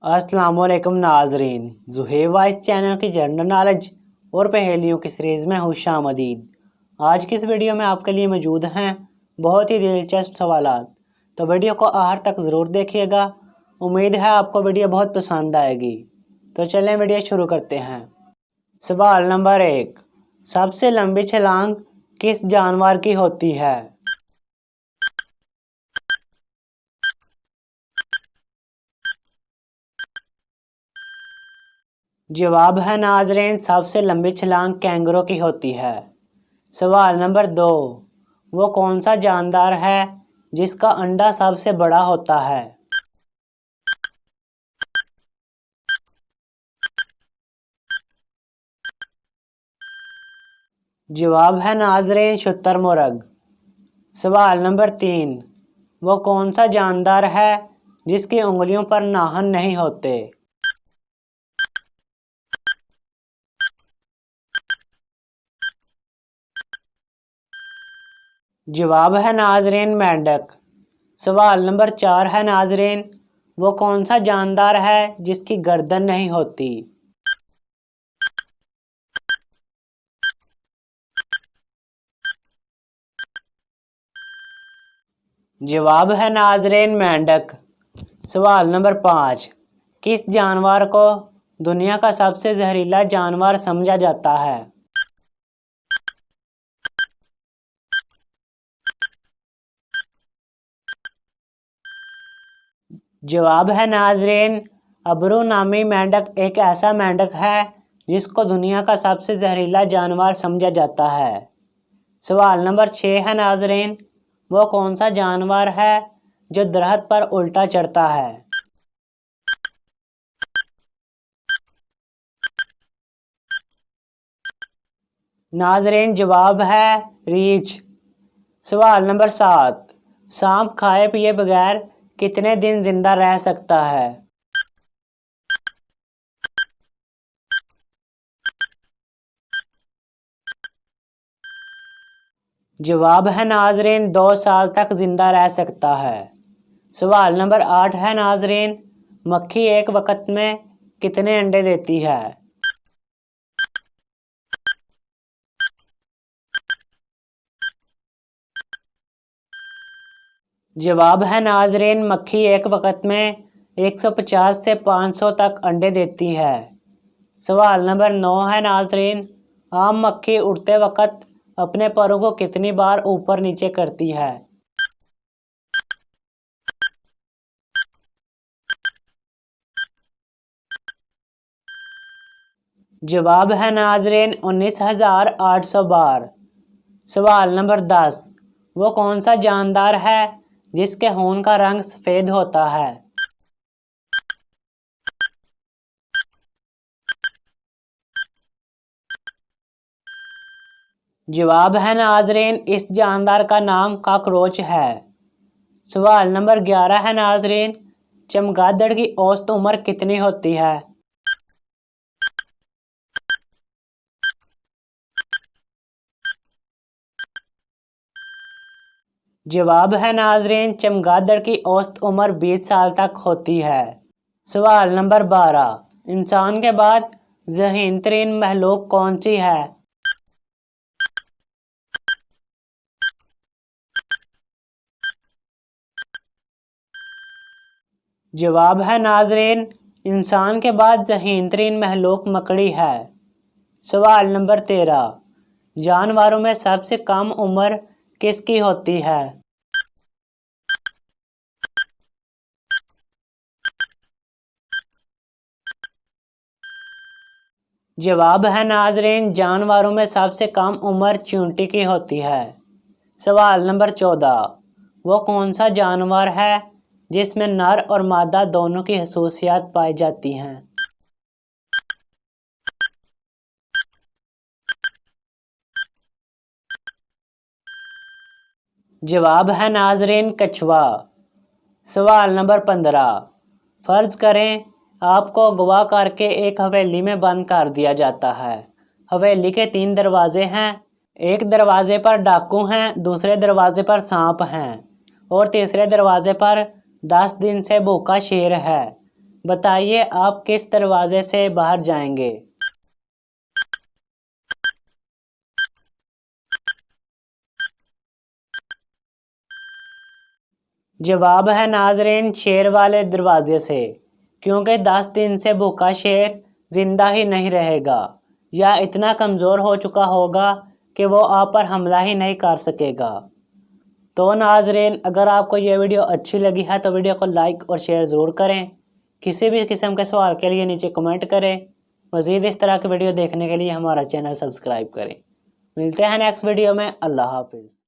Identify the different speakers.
Speaker 1: अस्सलामुअलैकुम नाजरीन, Zuhaib vice channel की जनरल नॉलेज और पहेलियों की सीरीज़ में खुशामदीद। आज की इस वीडियो में आपके लिए मौजूद हैं बहुत ही दिलचस्प सवालात, तो वीडियो को आखिर तक ज़रूर देखिएगा। उम्मीद है आपको वीडियो बहुत पसंद आएगी। तो चलें वीडियो शुरू करते हैं। सवाल नंबर 1, सबसे लंबी छलांग किस जानवर की होती है? जवाब है नाजरीन, सबसे लंबी छलांग कैंगरू की होती है। सवाल नंबर 2, वो कौन सा जानदार है जिसका अंडा सबसे बड़ा होता है? जवाब है नाजरीन, शुतुरमुर्ग। सवाल नंबर 3, वो कौन सा जानदार है जिसकी उंगलियों पर नाखून नहीं होते? जवाब है नाजरीन, मेंढक। सवाल नंबर 4 है नाजरीन, वो कौन सा जानदार है जिसकी गर्दन नहीं होती? जवाब है नाजरीन, मेंढक। सवाल नंबर 5, किस जानवर को दुनिया का सबसे जहरीला जानवर समझा जाता है? जवाब है नाजरीन, अबरू नामी मेंढक एक ऐसा मेंढक है जिसको दुनिया का सबसे जहरीला जानवर समझा जाता है। सवाल नंबर 6 है नाजरीन, वो कौन सा जानवर है जो दरख्त पर उल्टा चढ़ता है? नाजरीन, जवाब है रीछ। सवाल नंबर 7, सांप खाए पिए बगैर कितने दिन जिंदा रह सकता है? जवाब है नाजरीन, 2 साल तक जिंदा रह सकता है। सवाल नंबर 8 है नाजरीन, मक्खी एक वक्त में कितने अंडे देती है? जवाब है नाजरीन, मक्खी एक वक्त में 150 से 500 तक अंडे देती है। सवाल नंबर 9 है नाजरीन, आम मक्खी उड़ते वक्त अपने परों को कितनी बार ऊपर नीचे करती है? जवाब है नाजरीन, 19,800 बार। सवाल नंबर 10, वो कौन सा जानदार है जिसके खून का रंग सफ़ेद होता है? जवाब है नाजरीन, इस जानदार का नाम कॉकरोच है। सवाल नंबर 11 है नाजरीन, चमगादड़ की औसत उम्र कितनी होती है? जवाब है नाजरीन, चमगादड़ की औसत उम्र 20 साल तक होती है। सवाल नंबर 12, इंसान के बाद ज़हीन तरीन महलूक कौन सी है? जवाब है नाजरीन, इंसान के बाद ज़हीन तरीन महलूक मकड़ी है। सवाल नंबर 13, जानवरों में सबसे कम उम्र किसकी होती है? जवाब है नाजरीन, जानवरों में सबसे कम उम्र चींटी की होती है। सवाल नंबर 14, वो कौन सा जानवर है जिसमें नर और मादा दोनों की खसूसियात पाई जाती हैं? जवाब है नाजरीन, कछुआ। सवाल नंबर 15, फर्ज करें आपको अगवा करके एक हवेली में बंद कर दिया जाता है। हवेली के 3 दरवाजे हैं, एक दरवाजे पर डाकू हैं, दूसरे दरवाजे पर सांप हैं और तीसरे दरवाजे पर 10 दिन से भूखा शेर है। بتائیے آپ کس دروازے سے باہر جائیں گے؟ جواب ہے ناظرین شیر والے دروازے سے، کیونکہ 10 دن سے بھوکا شیر زندہ ہی نہیں رہے گا یا اتنا کمزور ہو چکا ہوگا کہ وہ آپ پر حملہ ہی نہیں کر سکے گا۔ تو ناظرین اگر آپ کو یہ ویڈیو اچھی لگی ہے تو ویڈیو کو لائک اور شیئر ضرور کریں۔ کسی بھی قسم کے سوال کے لیے نیچے کمنٹ کریں۔ مزید اس طرح کی ویڈیو دیکھنے کے لیے ہمارا چینل سبسکرائب کریں۔ ملتے ہیں نیکسٹ ویڈیو میں۔ اللہ حافظ۔